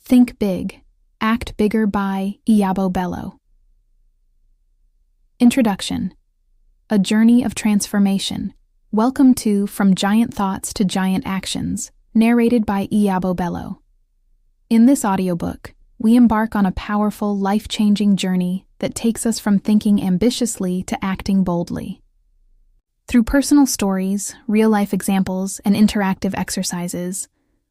Think Big, Act Bigger by Iyabo Bello. Introduction. A Journey of Transformation. Welcome to From Giant Thoughts to Giant Actions, narrated by Iyabo Bello. In this audiobook, we embark on a powerful, life-changing journey that takes us from thinking ambitiously to acting boldly. Through personal stories, real-life examples, and interactive exercises,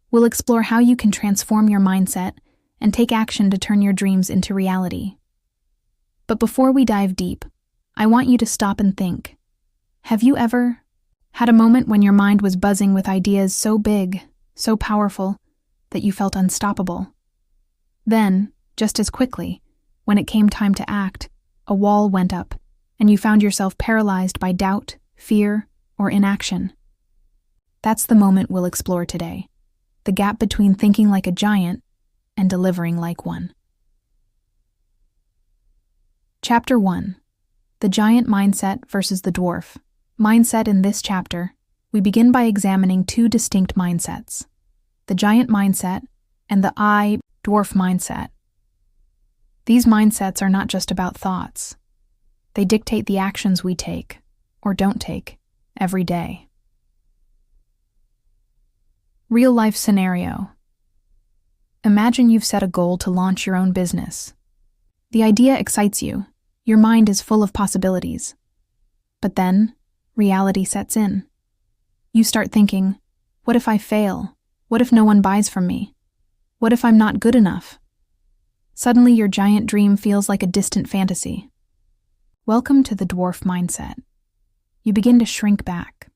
we'll explore how you can transform your mindset and take action to turn your dreams into reality. But before we dive deep, I want you to stop and think. Have you ever had a moment when your mind was buzzing with ideas so big, so powerful, that you felt unstoppable? Then, just as quickly, when it came time to act, a wall went up, and you found yourself paralyzed by doubt, fear, or inaction. That's the moment we'll explore today. The gap between thinking like a giant and delivering like one. Chapter 1. The Giant Mindset versus the Dwarf. Mindset. In this chapter, we begin by examining two distinct mindsets: the giant mindset and the dwarf mindset. These mindsets are not just about thoughts. They dictate the actions we take, or don't take, every day. Real-life scenario. Imagine you've set a goal to launch your own business. The idea excites you. Your mind is full of possibilities. But then, reality sets in. You start thinking, what if I fail? What if no one buys from me? What if I'm not good enough? Suddenly, your giant dream feels like a distant fantasy. Welcome to the dwarf mindset. You begin to shrink back,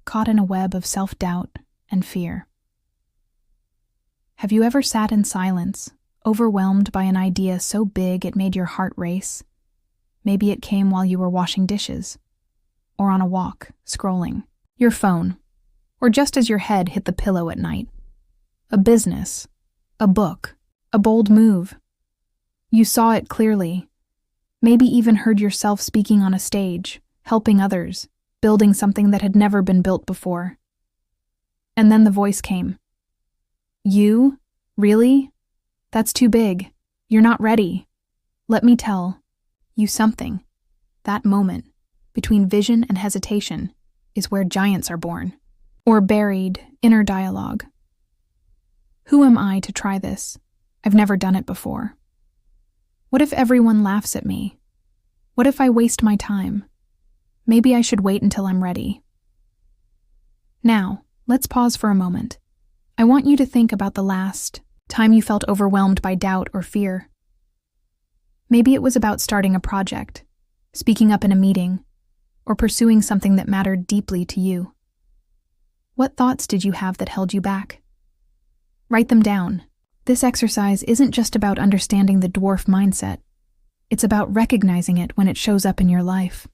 caught in a web of self-doubt and fear. Have you ever sat in silence, overwhelmed by an idea so big it made your heart race? Maybe it came while you were washing dishes, or on a walk, scrolling your phone, or just as your head hit the pillow at night. A business, a book, a bold move. You saw it clearly, maybe even heard yourself speaking on a stage, helping others, building something that had never been built before. And then the voice came. You? Really? That's too big. You're not ready. Let me tell you something. That moment, between vision and hesitation, is where giants are born, or buried inner dialogue. Who am I to try this? I've never done it before. What if everyone laughs at me? What if I waste my time? Maybe I should wait until I'm ready. Now, let's pause for a moment. I want you to think about the last time you felt overwhelmed by doubt or fear. Maybe it was about starting a project, speaking up in a meeting, or pursuing something that mattered deeply to you. What thoughts did you have that held you back? Write them down. This exercise isn't just about understanding the dwarf mindset. It's about recognizing it when it shows up in your life.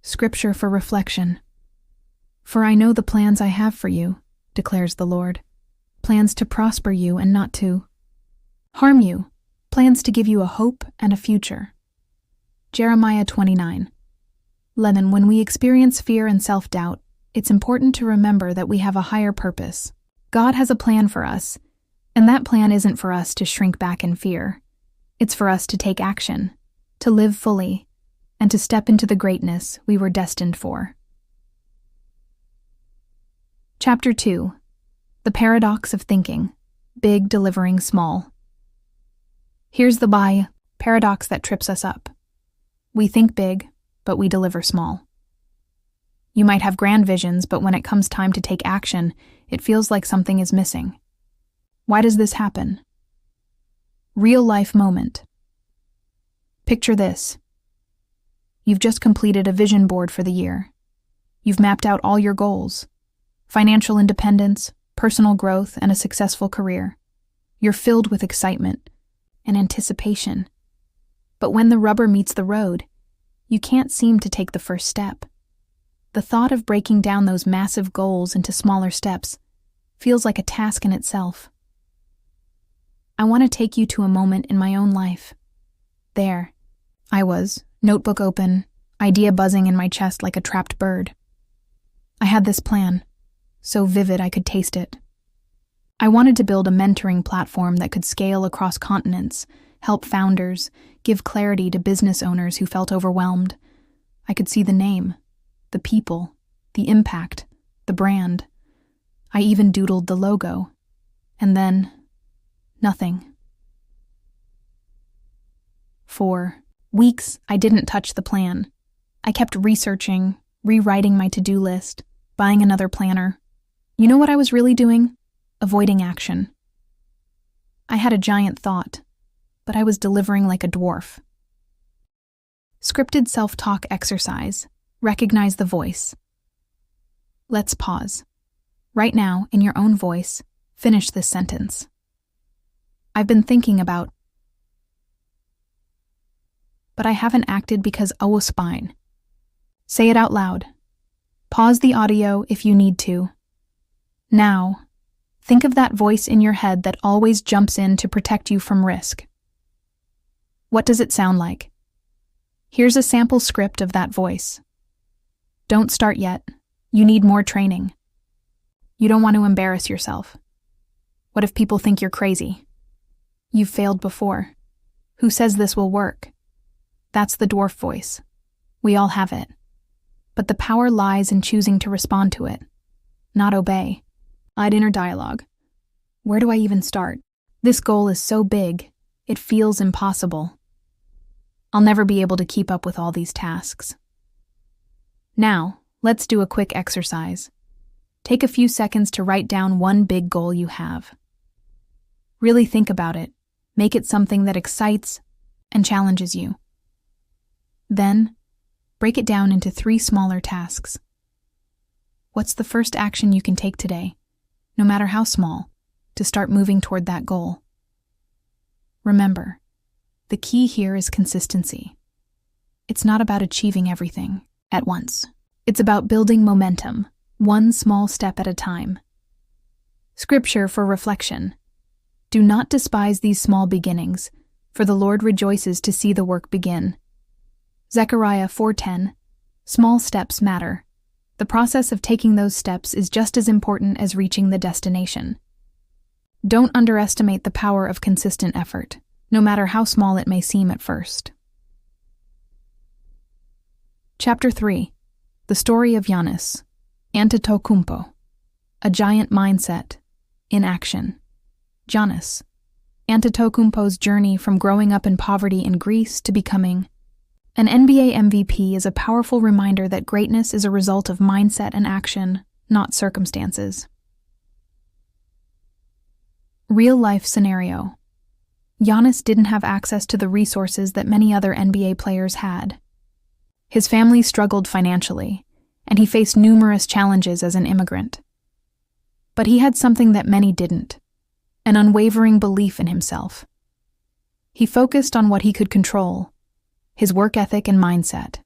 Scripture for reflection. For I know the plans I have for you, declares the Lord. Plans to prosper you and not to harm you. Plans to give you a hope and a future. Jeremiah 29. When we experience fear and self-doubt, it's important to remember that we have a higher purpose. God has a plan for us, and that plan isn't for us to shrink back in fear. It's for us to take action, to live fully, and to step into the greatness we were destined for. Chapter 2. The Paradox of Thinking. Big delivering small. Here's the paradox that trips us up. We think big, but we deliver small. You might have grand visions, but when it comes time to take action, it feels like something is missing. Why does this happen? Real-life moment. Picture this. You've just completed a vision board for the year. You've mapped out all your goals: financial independence, personal growth, and a successful career. You're filled with excitement and anticipation. But when the rubber meets the road, you can't seem to take the first step. The thought of breaking down those massive goals into smaller steps feels like a task in itself. I want to take you to a moment in my own life. There, I was, notebook open, idea buzzing in my chest like a trapped bird. I had this plan, so vivid I could taste it. I wanted to build a mentoring platform that could scale across continents, help founders, give clarity to business owners who felt overwhelmed. I could see the name, the people, the impact, the brand. I even doodled the logo. And then, nothing. For weeks, I didn't touch the plan. I kept researching, rewriting my to-do list, buying another planner. You know what I was really doing? Avoiding action. I had a giant thought, but I was delivering like a dwarf. Scripted self-talk exercise. Recognize the voice. Let's pause. Right now, in your own voice, finish this sentence. I've been thinking about, but I haven't acted because I was spine. Say it out loud. Pause the audio if you need to. Now, think of that voice in your head that always jumps in to protect you from risk. What does it sound like? Here's a sample script of that voice. Don't start yet. You need more training. You don't want to embarrass yourself. What if people think you're crazy? You've failed before. Who says this will work? That's the dwarf voice. We all have it. But the power lies in choosing to respond to it, not obey. I'd inner dialogue. Where do I even start? This goal is so big, it feels impossible. I'll never be able to keep up with all these tasks. Now, let's do a quick exercise. Take a few seconds to write down one big goal you have. Really think about it. Make it something that excites and challenges you. Then, break it down into 3 smaller tasks. What's the first action you can take today, no matter how small, to start moving toward that goal? Remember, the key here is consistency. It's not about achieving everything at once. It's about building momentum, one small step at a time. Scripture for reflection. Do not despise these small beginnings, for the Lord rejoices to see the work begin. Zechariah 4:10. Small steps matter. The process of taking those steps is just as important as reaching the destination. Don't underestimate the power of consistent effort, no matter how small it may seem at first. Chapter 3. The Story of Giannis, Antetokounmpo, a giant mindset, in action. Giannis, Antetokounmpo's journey from growing up in poverty in Greece to becoming an NBA MVP is a powerful reminder that greatness is a result of mindset and action, not circumstances. Real-life scenario. Giannis didn't have access to the resources that many other NBA players had. His family struggled financially, and he faced numerous challenges as an immigrant. But he had something that many didn't, an unwavering belief in himself. He focused on what he could control, his work ethic and mindset.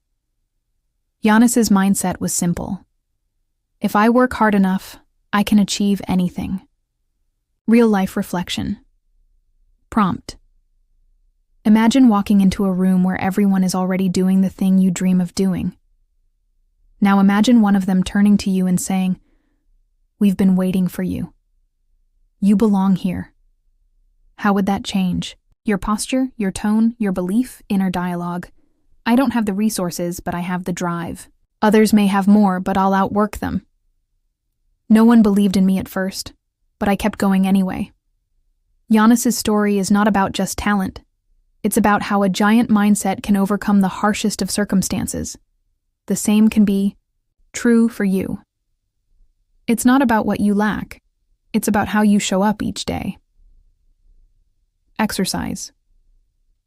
Giannis's mindset was simple. If I work hard enough, I can achieve anything. Real-life reflection. Prompt. Imagine walking into a room where everyone is already doing the thing you dream of doing. Now imagine one of them turning to you and saying, "We've been waiting for you. You belong here." How would that change? Your posture, your tone, your belief, inner dialogue. I don't have the resources, but I have the drive. Others may have more, but I'll outwork them. No one believed in me at first, but I kept going anyway. Giannis's story is not about just talent. It's about how a giant mindset can overcome the harshest of circumstances. The same can be true for you. It's not about what you lack. It's about how you show up each day. Exercise.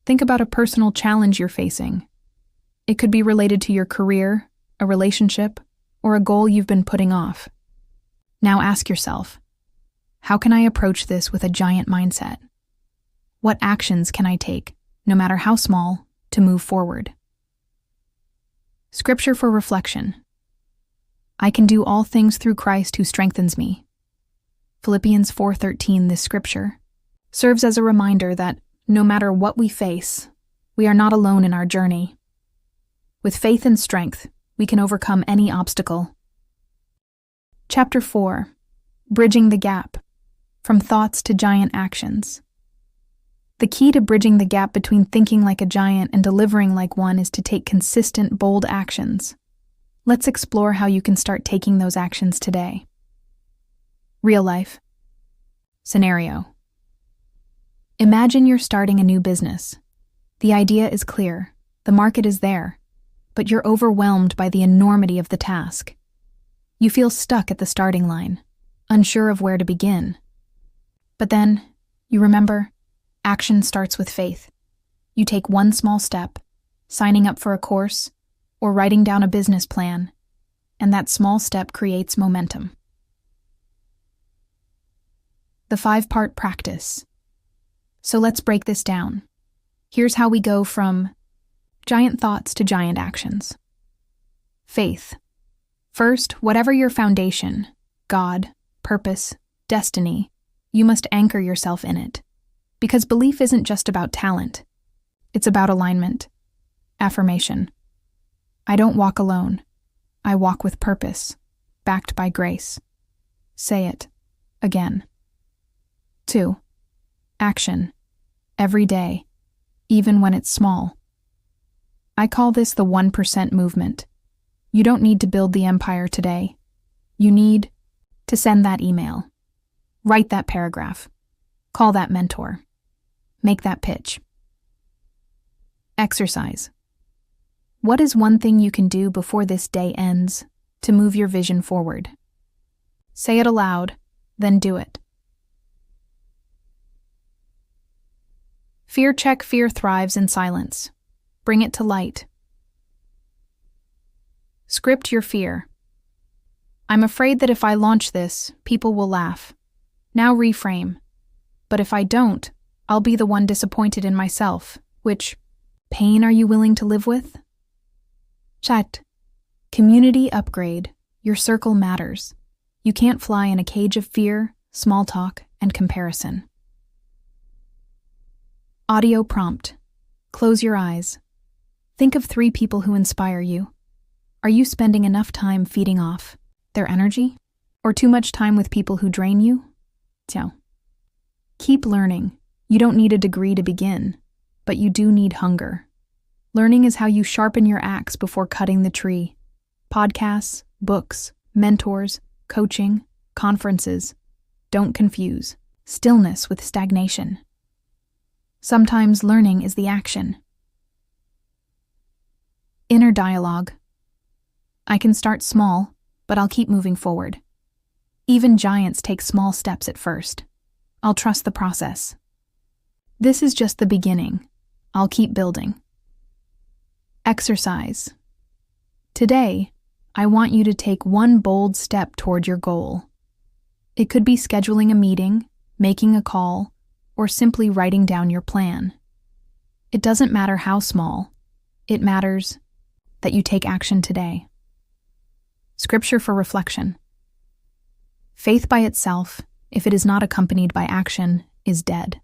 Think about a personal challenge you're facing. It could be related to your career, a relationship, or a goal you've been putting off. Now ask yourself, how can I approach this with a giant mindset? What actions can I take, no matter how small, to move forward? Scripture for reflection. I can do all things through Christ who strengthens me. Philippians 4:13. This scripture serves as a reminder that no matter what we face, we are not alone in our journey. With faith and strength, we can overcome any obstacle. Chapter 4. Bridging the Gap. from thoughts to giant actions. The key to bridging the gap between thinking like a giant and delivering like one is to take consistent, bold actions. Let's explore how you can start taking those actions today. Real life scenario. Imagine you're starting a new business. The idea is clear, the market is there, but you're overwhelmed by the enormity of the task. You feel stuck at the starting line, unsure of where to begin. But then, you remember, action starts with faith. You take one small step, signing up for a course, or writing down a business plan, and that small step creates momentum. The 5-part practice. So let's break this down. Here's how we go from giant thoughts to giant actions. Faith. First, whatever your foundation, God, purpose, destiny, you must anchor yourself in it. Because belief isn't just about talent. It's about alignment. Affirmation. I don't walk alone. I walk with purpose, backed by grace. Say it. Again. 2. Action. Every day, even when it's small. I call this the 1% movement. You don't need to build the empire today. You need to send that email, write that paragraph, call that mentor, make that pitch. Exercise. What is one thing you can do before this day ends to move your vision forward? Say it aloud, then do it. Fear check. Fear thrives in silence. Bring it to light. Script your fear. I'm afraid that if I launch this, people will laugh. Now reframe. But if I don't, I'll be the one disappointed in myself. Which pain are you willing to live with? Chat. Community upgrade. Your circle matters. You can't fly in a cage of fear, small talk, and comparison. Audio prompt. Close your eyes. Think of 3 people who inspire you. Are you spending enough time feeding off their energy? Or too much time with people who drain you? Ciao. Keep learning. You don't need a degree to begin, but you do need hunger. Learning is how you sharpen your axe before cutting the tree. Podcasts, books, mentors, coaching, conferences. Don't confuse stillness with stagnation. Sometimes learning is the action. Inner dialogue. I can start small, but I'll keep moving forward. Even giants take small steps at first. I'll trust the process. This is just the beginning. I'll keep building. Exercise. Today, I want you to take one bold step toward your goal. It could be scheduling a meeting, making a call, or simply writing down your plan. It doesn't matter how small. It matters that you take action today. Scripture for reflection. Faith by itself, if it is not accompanied by action, is dead.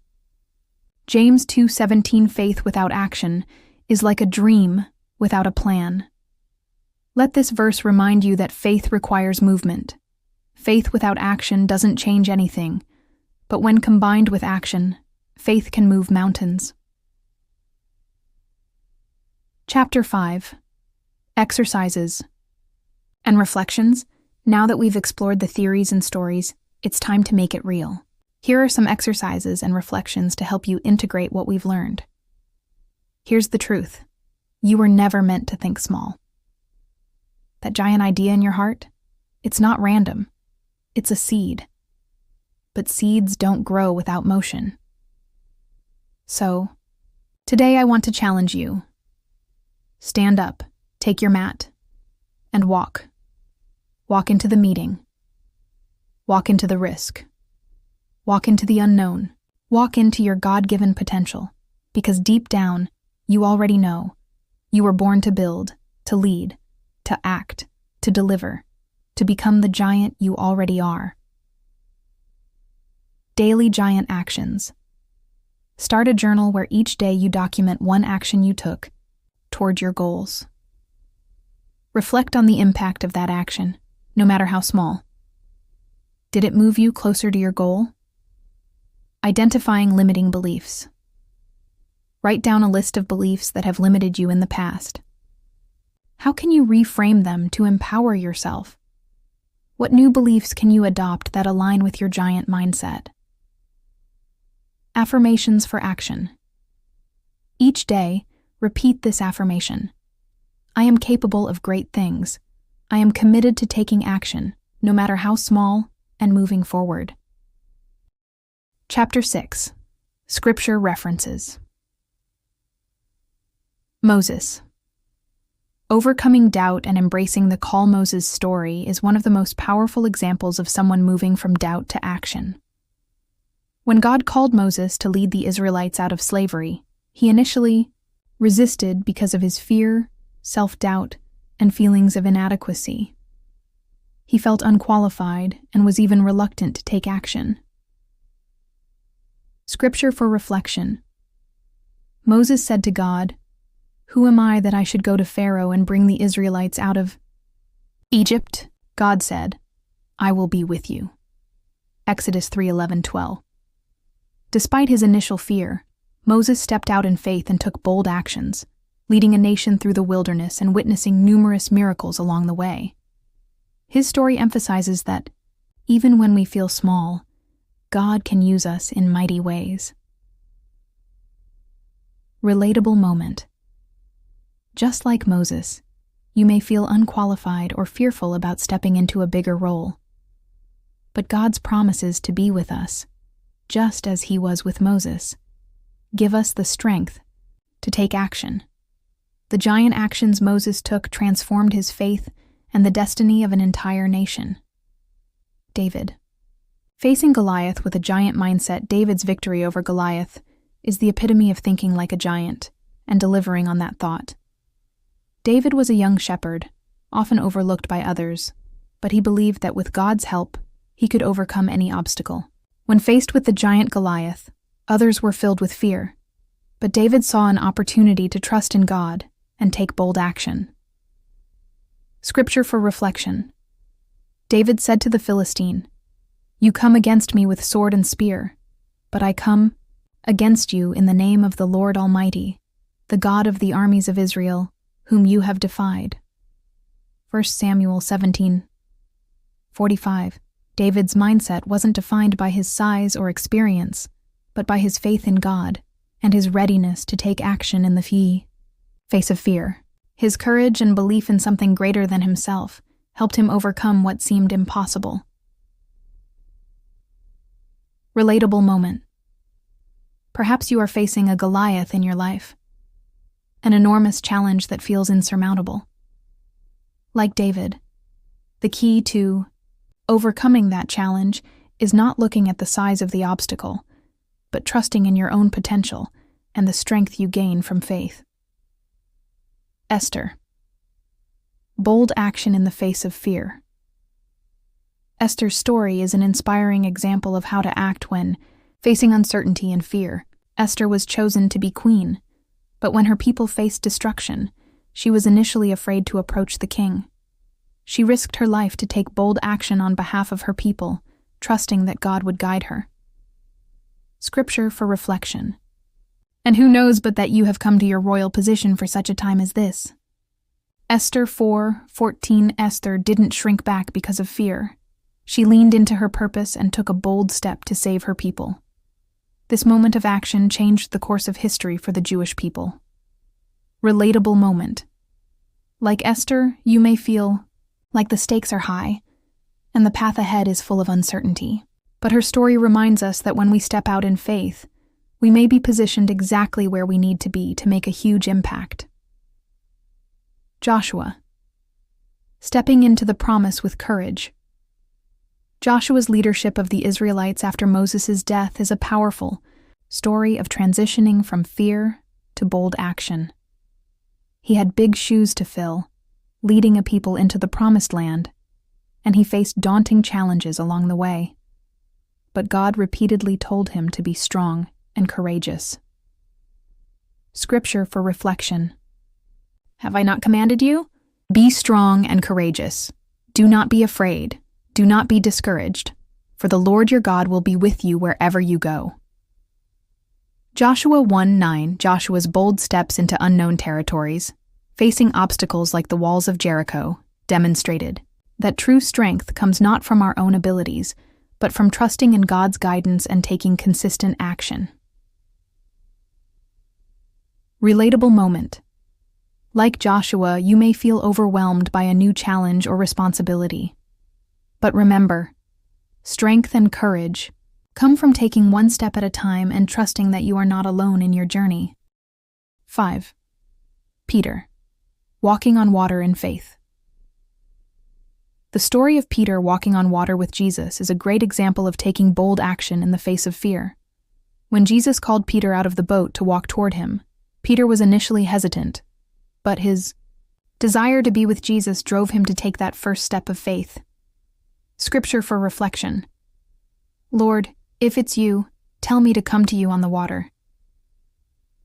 James 2:17. Faith without action is like a dream without a plan. Let this verse remind you that faith requires movement. Faith without action doesn't change anything, but when combined with action, faith can move mountains. Chapter 5. Exercises and reflections. Now that we've explored the theories and stories, it's time to make it real. Here are some exercises and reflections to help you integrate what we've learned. Here's the truth. You were never meant to think small. That giant idea in your heart, it's not random. It's a seed. But seeds don't grow without motion. So, today I want to challenge you. Stand up, take your mat, and walk. Walk into the meeting. Walk into the risk. Walk into the unknown. Walk into your God-given potential, because deep down, you already know you were born to build, to lead, to act, to deliver, to become the giant you already are. Daily giant actions. Start a journal where each day you document one action you took toward your goals. Reflect on the impact of that action, no matter how small. Did it move you closer to your goal? Identifying limiting beliefs. Write down a list of beliefs that have limited you in the past. How can you reframe them to empower yourself? What new beliefs can you adopt that align with your giant mindset? Affirmations for action. Each day, repeat this affirmation. I am capable of great things. I am committed to taking action, no matter how small, and moving forward. Chapter 6. Scripture References. Moses. Overcoming doubt and embracing the Call Moses story is one of the most powerful examples of someone moving from doubt to action. When God called Moses to lead the Israelites out of slavery, he initially resisted because of his fear, self-doubt, and feelings of inadequacy. He felt unqualified and was even reluctant to take action. Scripture for reflection. Moses said to God, "Who am I that I should go to Pharaoh and bring the Israelites out of Egypt?" God said, "I will be with you." Exodus 3:11-12. Despite his initial fear, Moses stepped out in faith and took bold actions, leading a nation through the wilderness and witnessing numerous miracles along the way. His story emphasizes that, even when we feel small, God can use us in mighty ways. Relatable moment. Just like Moses, you may feel unqualified or fearful about stepping into a bigger role. But God's promises to be with us, just as he was with Moses, give us the strength to take action. The giant actions Moses took transformed his faith and the destiny of an entire nation. David. Facing Goliath with a giant mindset, David's victory over Goliath is the epitome of thinking like a giant and delivering on that thought. David was a young shepherd, often overlooked by others, but he believed that with God's help, he could overcome any obstacle. When faced with the giant Goliath, others were filled with fear, but David saw an opportunity to trust in God and take bold action. Scripture for reflection. David said to the Philistine, "You come against me with sword and spear, but I come against you in the name of the Lord Almighty, the God of the armies of Israel, whom you have defied." 1 Samuel 17:45. David's mindset wasn't defined by his size or experience, but by his faith in God and his readiness to take action in the face of fear. His courage and belief in something greater than himself helped him overcome what seemed impossible. Relatable moment. Perhaps you are facing a Goliath in your life, an enormous challenge that feels insurmountable. Like David, the key to overcoming that challenge is not looking at the size of the obstacle, but trusting in your own potential and the strength you gain from faith. Esther. Bold action in the face of fear. Esther's story is an inspiring example of how to act when facing uncertainty and fear. Esther was chosen to be queen, but when her people faced destruction, she was initially afraid to approach the king. She risked her life to take bold action on behalf of her people, trusting that God would guide her. Scripture for reflection. And who knows but that you have come to your royal position for such a time as this? Esther 4:14. Esther didn't shrink back because of fear. She leaned into her purpose and took a bold step to save her people. This moment of action changed the course of history for the Jewish people. Relatable moment. Like Esther, you may feel like the stakes are high and the path ahead is full of uncertainty. But her story reminds us that when we step out in faith, we may be positioned exactly where we need to be to make a huge impact. Joshua. Stepping into the promise with courage. Joshua's leadership of the Israelites after Moses' death is a powerful story of transitioning from fear to bold action. He had big shoes to fill, leading a people into the promised land, and he faced daunting challenges along the way. But God repeatedly told him to be strong and courageous. Scripture for reflection. Have I not commanded you? Be strong and courageous. Do not be afraid. Do not be discouraged, for the Lord your God will be with you wherever you go. Joshua 1:9, Joshua's bold steps into unknown territories, facing obstacles like the walls of Jericho, demonstrated that true strength comes not from our own abilities, but from trusting in God's guidance and taking consistent action. Relatable moment. Like Joshua, you may feel overwhelmed by a new challenge or responsibility. But remember, strength and courage come from taking one step at a time and trusting that you are not alone in your journey. 5. Peter, walking on water in faith. The story of Peter walking on water with Jesus is a great example of taking bold action in the face of fear. When Jesus called Peter out of the boat to walk toward him, Peter was initially hesitant, but his desire to be with Jesus drove him to take that first step of faith. Scripture for reflection. Lord, if it's you, tell me to come to you on the water.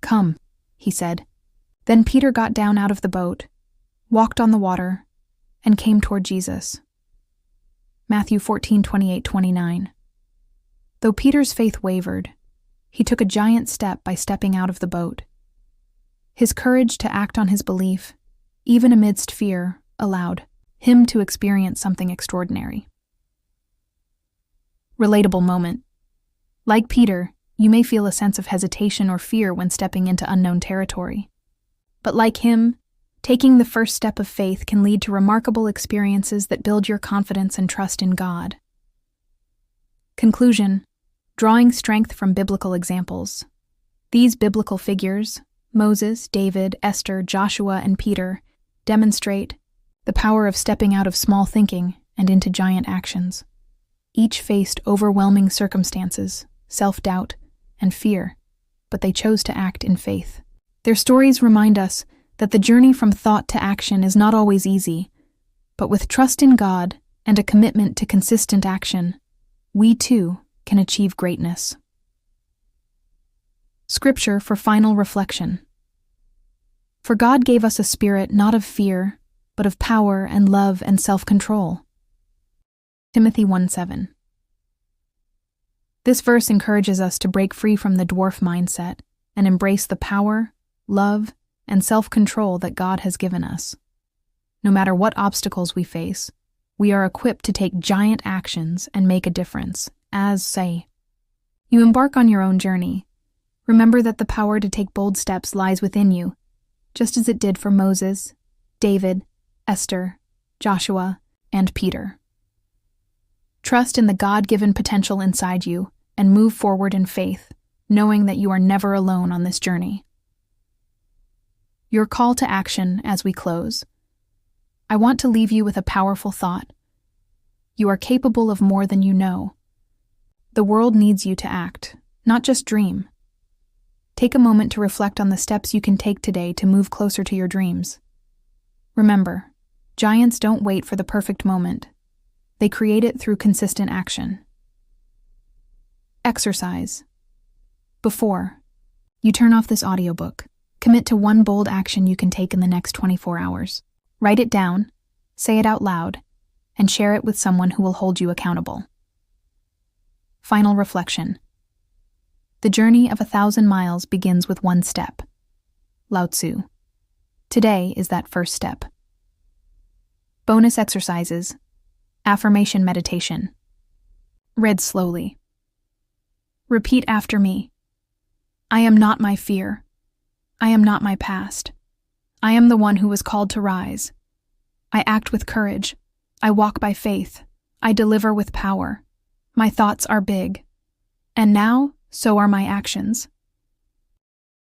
Come, he said. Then Peter got down out of the boat, walked on the water, and came toward Jesus. Matthew 14:28-29. Though Peter's faith wavered, he took a giant step by stepping out of the boat. His courage to act on his belief, even amidst fear, allowed him to experience something extraordinary. Relatable moment. Like Peter, you may feel a sense of hesitation or fear when stepping into unknown territory. But like him, taking the first step of faith can lead to remarkable experiences that build your confidence and trust in God. Conclusion. Drawing strength from biblical examples. These biblical figures, Moses, David, Esther, Joshua, and Peter, demonstrate the power of stepping out of small thinking and into giant actions. Each faced overwhelming circumstances, self-doubt, and fear, but they chose to act in faith. Their stories remind us that the journey from thought to action is not always easy, but with trust in God and a commitment to consistent action, we too can achieve greatness. Scripture for final reflection. For God gave us a spirit not of fear, but of power and love and self-control. Timothy 1:7. This verse encourages us to break free from the dwarf mindset and embrace the power, love, and self-control that God has given us. No matter what obstacles we face, we are equipped to take giant actions and make a difference, as say. You embark on your own journey. Remember that the power to take bold steps lies within you, just as it did for Moses, David, Esther, Joshua, and Peter. Trust in the God-given potential inside you and move forward in faith, knowing that you are never alone on this journey. Your call to action as we close. I want to leave you with a powerful thought. You are capable of more than you know. The world needs you to act, not just dream. Take a moment to reflect on the steps you can take today to move closer to your dreams. Remember, giants don't wait for the perfect moment. They create it through consistent action. Exercise. Before you turn off this audiobook, commit to one bold action you can take in the next 24 hours. Write it down, say it out loud, and share it with someone who will hold you accountable. Final reflection. The journey of 1,000 miles begins with one step. Lao Tzu. Today is that first step. Bonus exercises. Affirmation meditation. Read slowly. Repeat after me. I am not my fear. I am not my past. I am the one who was called to rise. I act with courage. I walk by faith. I deliver with power. My thoughts are big. And now, so are my actions.